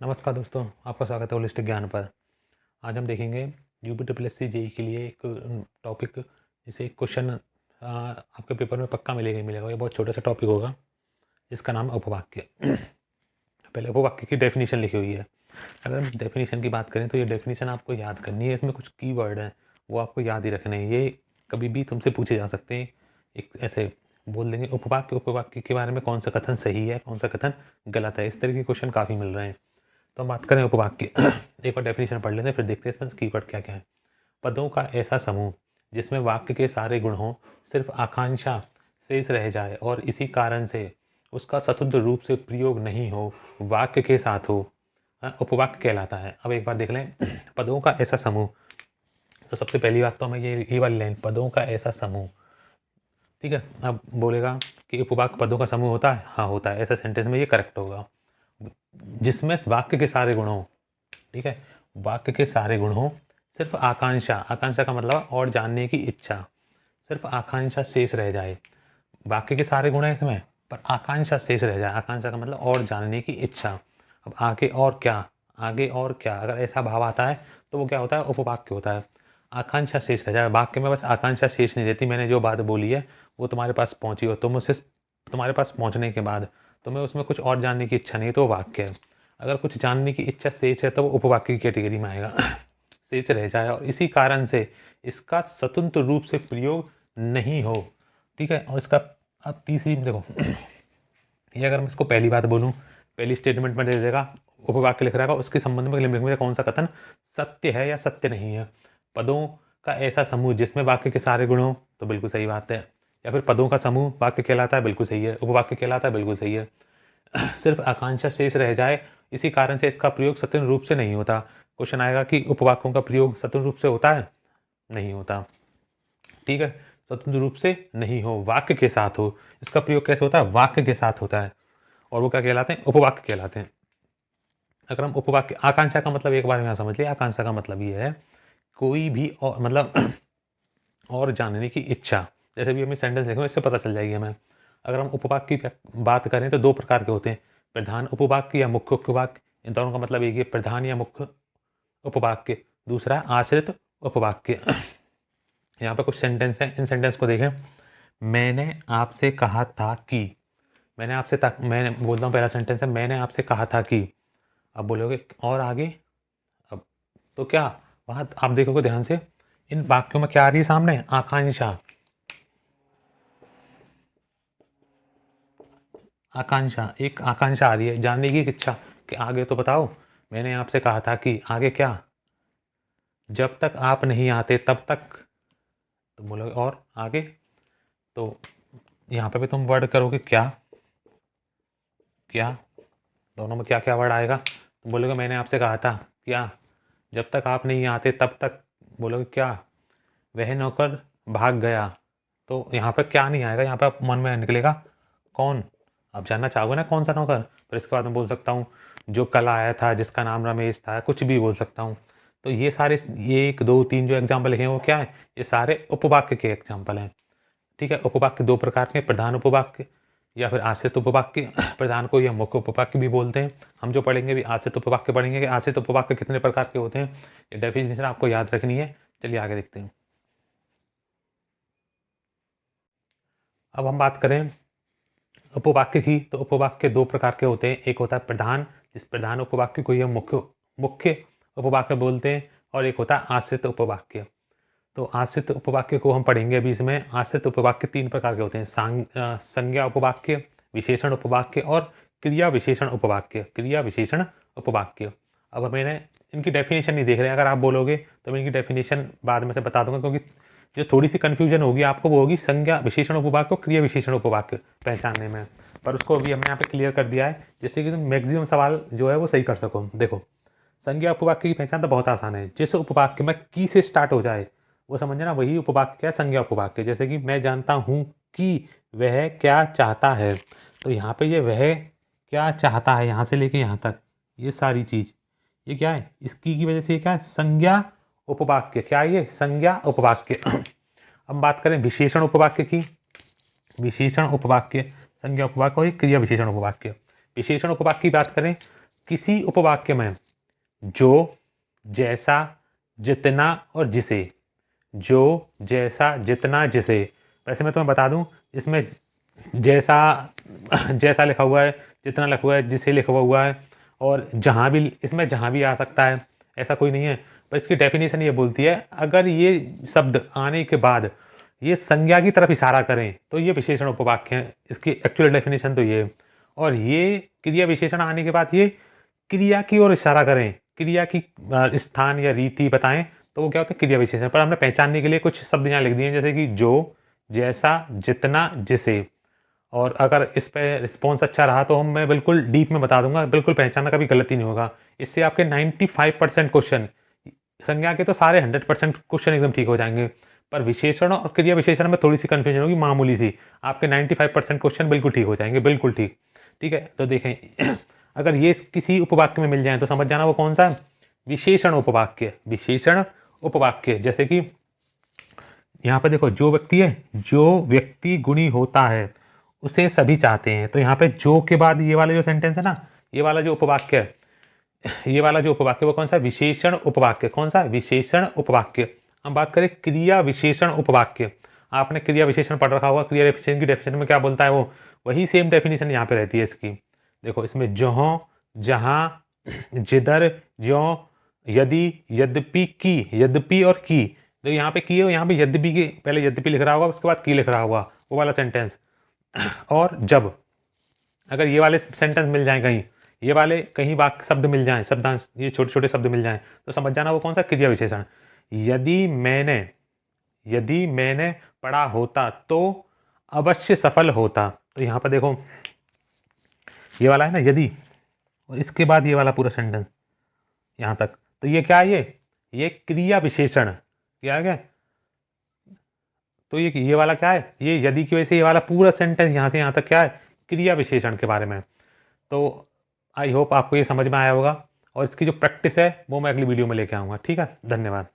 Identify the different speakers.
Speaker 1: नमस्कार दोस्तों, आपका स्वागत है होलिस्टिक ज्ञान पर। आज हम देखेंगे यूपीएससी जेईई के लिए एक टॉपिक, जैसे एक क्वेश्चन आपके पेपर में पक्का मिलेगा ही मिलेगा। ये बहुत छोटा सा टॉपिक होगा जिसका नाम है उपवाक्य। पहले उपवाक्य की डेफिनेशन लिखी हुई है। अगर हम डेफिनेशन की बात करें तो ये डेफिनेशन आपको याद करनी है। इसमें कुछ कीवर्ड हैं, वो आपको याद ही रखने हैं। ये कभी भी तुमसे पूछे जा सकते हैं। एक ऐसे बोल देंगे उपवाक्य के बारे में कौन सा कथन सही है, कौन सा कथन गलत है। इस तरह के क्वेश्चन काफ़ी मिल रहे हैं। तो हम बात करें उपवाक्य। एक बार डेफिनेशन पढ़ लेते हैं, फिर देखते हैं इसमें कीवर्ड क्या क्या है। पदों का ऐसा समूह जिसमें वाक्य के सारे गुण हों, सिर्फ आकांक्षा शेष रह जाए और इसी कारण से उसका स्वतंत्र रूप से प्रयोग नहीं हो, वाक्य के साथ हो, उपवाक्य कहलाता है। अब एक बार देख लें पदों का ऐसा समूह। तो सबसे पहली बात तो हमें ये वाली लाइन, पदों का ऐसा समूह, ठीक है। अब बोलेगा कि उपवाक्य पदों का समूह होता है, हाँ होता है। ऐसा सेंटेंस में ये करेक्ट होगा। जिसमें वाक्य के सारे गुण हों, ठीक है, वाक्य के सारे गुण हों, सिर्फ आकांक्षा, आकांक्षा का मतलब और जानने की इच्छा, सिर्फ आकांक्षा शेष रह जाए। वाक्य के सारे गुण हैं इसमें, पर आकांक्षा शेष रह जाए। आकांक्षा का मतलब और जानने की इच्छा। अब आगे और क्या, आगे और क्या, अगर ऐसा भाव आता है तो वो क्या होता है, उपवाक्य होता है। आकांक्षा शेष रह जाए, वाक्य में बस आकांक्षा शेष नहीं रहती। मैंने जो बात बोली है वो तुम्हारे पास पहुंची हो, तुम उसे, तुम्हारे पास पहुंचने के बाद तुम्हें उसमें कुछ और जानने की इच्छा नहीं, तो वो वाक्य है। अगर कुछ जानने की इच्छा शेष है तो वो उपवाक्य की कैटेगरी में आएगा। शेष रह जाए और इसी कारण से इसका स्वतंत्र रूप से प्रयोग नहीं हो, ठीक है। और इसका अब तीसरी में देखो, ये अगर मैं इसको पहली बात बोलूँ, पहली स्टेटमेंट में दे देगा, उपवाक्य लिख रहेगा, उसके संबंध में लिख देगा कौन सा कथन सत्य है या सत्य नहीं है। पदों का ऐसा समूह जिसमें वाक्य के सारे गुण हो, तो बिल्कुल सही बात है। या फिर पदों का समूह वाक्य कहलाता है, बिल्कुल सही है। उपवाक्य कहलाता है, बिल्कुल सही है। सिर्फ आकांक्षा शेष रह जाए, इसी कारण से इसका प्रयोग स्वतंत्र रूप से नहीं होता। क्वेश्चन आएगा कि उपवाक्यों का प्रयोग स्वतंत्र रूप से होता है, नहीं होता, ठीक है। स्वतंत्र रूप से नहीं हो, वाक्य के साथ हो। इसका प्रयोग कैसे होता है, वाक्य के साथ होता है, और वो क्या कहलाते हैं, उपवाक्य कहलाते हैं। अगर हम उपवाक्य, आकांक्षा का मतलब एक बार यहाँ समझ लिया। आकांक्षा का मतलब ये है कोई भी और, मतलब और जानने की इच्छा। जैसे भी हमें सेंटेंस लिखेंगे इससे पता चल जाएगी हमें। अगर हम उपवाक्य की बात करें तो दो प्रकार के होते हैं, प्रधान उपवाक्य या मुख्य उपवाक्य। इन दोनों का मतलब एक ही है, प्रधान या मुख्य उपवाक्य। दूसरा आश्रित उपवाक्य। यहाँ पे कुछ सेंटेंस हैं, इन सेंटेंस को देखें। मैंने आपसे कहा था कि, मैंने आपसे मैं बोलता हूँ, पहला सेंटेंस है मैंने आपसे कहा था कि। अब बोलोगे और आगे, अब तो क्या, वहाँ आप देखोगे ध्यान से, इन वाक्यों में क्या आ रही है सामने, आकांक्षा। आकांक्षा, एक आकांक्षा आ रही है, जानने की इच्छा कि आगे तो बताओ। मैंने आपसे कहा था कि आगे क्या, जब तक आप नहीं आते तब तक। तो बोलोगे और आगे, तो यहाँ पे भी तुम वर्ड करोगे क्या, क्या, दोनों में क्या क्या वर्ड आएगा। तो बोलोगे मैंने आपसे कहा था क्या, जब तक आप नहीं आते तब तक। बोलोगे क्या, वह नौकर भाग गया। तो यहाँ पे क्या नहीं आएगा, यहाँ पे आप मन में निकलेगा कौन। आप जानना चाहोगे ना कौन सा नौकर, फिर इसके बाद मैं बोल सकता हूँ जो कल आया था जिसका नाम रमेश था, कुछ भी बोल सकता हूँ। तो ये सारे, ये एक दो तीन जो एग्जाम्पल लिखे हैं वो क्या है, ये सारे उपवाक्य के एग्जाम्पल हैं, ठीक है। उपवाक्य दो प्रकार के, प्रधान उपवाक्य या फिर आश्रित उपवाक्य। प्रधान को या मुख्य उपवाक्य भी बोलते हैं। हम जो पढ़ेंगे भी आश्रित उपवाक्य पढ़ेंगे कि आश्रित उपवाक्य कितने प्रकार के होते हैं, ये डेफिनेशन आपको याद रखनी है। चलिए आगे देखते हैं। अब हम बात करें उपवाक्य की, तो उपवाक्य दो प्रकार के होते हैं। एक होता है प्रधान, जिस प्रधान उपवाक्य को ये मुख्य मुख्य उपवाक्य बोलते हैं, और एक होता है आश्रित उपवाक्य। तो आश्रित उपवाक्य को हम पढ़ेंगे अभी। इसमें आश्रित उपवाक्य तीन प्रकार के होते हैं, संज्ञा उपवाक्य, विशेषण उपवाक्य और क्रिया विशेषण उपवाक्य। क्रिया विशेषण उपवाक्य। अब मैंने इनकी डेफिनेशन नहीं देख रहे हैं, अगर आप बोलोगे तो मैं इनकी डेफिनेशन बाद में से बता दूंगा, क्योंकि जो थोड़ी सी कन्फ्यूजन होगी आपको वो होगी संज्ञा विशेषण उपवाक्य और क्रिया विशेषण उपवाक्य पहचानने में। पर उसको अभी हमने यहाँ पे क्लियर कर दिया है, जिससे कि तुम मैक्सिमम सवाल जो है वो सही कर सको। देखो, संज्ञा उपवाक्य की पहचान तो बहुत आसान है। जिस उपवाक्य में की से स्टार्ट हो जाए वो समझना, वही उपवाक्य क्या है, संज्ञा उपवाक्य। जैसे कि मैं जानता हूँ कि वह क्या चाहता है, तो यहाँ पे ये वह क्या चाहता है, यहाँ से लेके यहाँ तक ये सारी चीज़, ये क्या है, इसकी की वजह से ये क्या है, संज्ञा उपवाक्य। क्या है ये, संज्ञा उपवाक्य। अब बात करें विशेषण उपवाक्य की। विशेषण उपवाक्य, संज्ञा उपवाक्य और क्रिया विशेषण उपवाक्य। विशेषण उपवाक्य की बात करें किसी उपवाक्य में जो, जैसा, जितना और जिसे, जो, जैसा, जितना, जिसे। वैसे मैं तुम्हें बता दूं, इसमें जैसा जैसा लिखा हुआ है, जितना लिखा हुआ है, जिसे लिखा हुआ है, और जहाँ भी, इसमें जहाँ भी आ सकता है, ऐसा कोई नहीं है। पर इसकी डेफिनेशन ये बोलती है, अगर ये शब्द आने के बाद ये संज्ञा की तरफ इशारा करें तो ये विशेषण उपवाक्य है। इसकी एक्चुअल डेफिनेशन तो ये है। और ये क्रिया विशेषण आने के बाद ये क्रिया की ओर इशारा करें, क्रिया की स्थान या रीति बताएं, तो वो क्या होता है, क्रिया विशेषण। पर हमने पहचानने के लिए कुछ शब्द यहाँ लिख दिए हैं, जैसे कि जो, जैसा, जितना, जिसे। और अगर इस पे रिस्पॉन्स अच्छा रहा तो मैं बिल्कुल डीप में बता दूंगा, बिल्कुल पहचानना कभी गलती नहीं होगा। इससे आपके 95% क्वेश्चन, संज्ञा के तो सारे 100% क्वेश्चन एकदम ठीक हो जाएंगे, पर विशेषण और क्रिया विशेषण में थोड़ी सी कंफ्यूजन होगी, मामूली सी। आपके 95% क्वेश्चन बिल्कुल ठीक हो जाएंगे, बिल्कुल ठीक। ठीक है, तो देखें अगर ये किसी उपवाक्य में मिल जाए तो समझ जाना वो कौन सा है, विशेषण उपवाक्य। विशेषण उपवाक्य, जैसे कि यहाँ पे देखो, जो व्यक्ति है, जो व्यक्ति गुणी होता है उसे सभी चाहते हैं। तो यहाँ पे जो के बाद ये वाला जो सेंटेंस है ना, ये वाला जो उपवाक्य है, ये वाला जो उपवाक्य वो कौन सा, विशेषण उपवाक्य। कौन सा, विशेषण उपवाक्य। हम बात करें क्रिया विशेषण उपवाक्य। आपने क्रिया विशेषण पढ़ रखा होगा, क्रिया विशेषण की डेफिनेशन में क्या बोलता है वो, वही सेम डेफिनेशन यहाँ पे रहती है इसकी। देखो इसमें जहाँ, जहाँ, जिधर, ज्यों, यदि, यद्यपि, की, यद्यपि और की। तो यहाँ पे की है, यहाँ पे यद्यपि के पहले यद्यपि लिख रहा होगा, उसके बाद की लिख रहा होगा, वो वाला सेंटेंस। और जब, अगर ये वाले सेंटेंस मिल जाए कहीं, ये वाले कहीं वाक्य शब्द मिल जाएं, शब्दांश, ये छोटे छोटे शब्द मिल जाएं, तो समझ जाना वो कौन सा, क्रिया विशेषण। यदि मैंने पढ़ा होता तो अवश्य सफल होता। तो यहाँ पर देखो ये वाला है ना यदि, और इसके बाद ये वाला पूरा सेंटेंस यहाँ तक, तो ये क्या है, ये क्रिया विशेषण। क्या है क्या, तो ये वाला क्या है, ये यदि की वजह से ये वाला पूरा सेंटेंस यहाँ से यहाँ तक क्या है, क्रिया विशेषण के बारे में। तो आई होप आपको ये समझ में आया होगा, और इसकी जो प्रैक्टिस है वो मैं अगली वीडियो में लेके आऊँगा। ठीक है, धन्यवाद।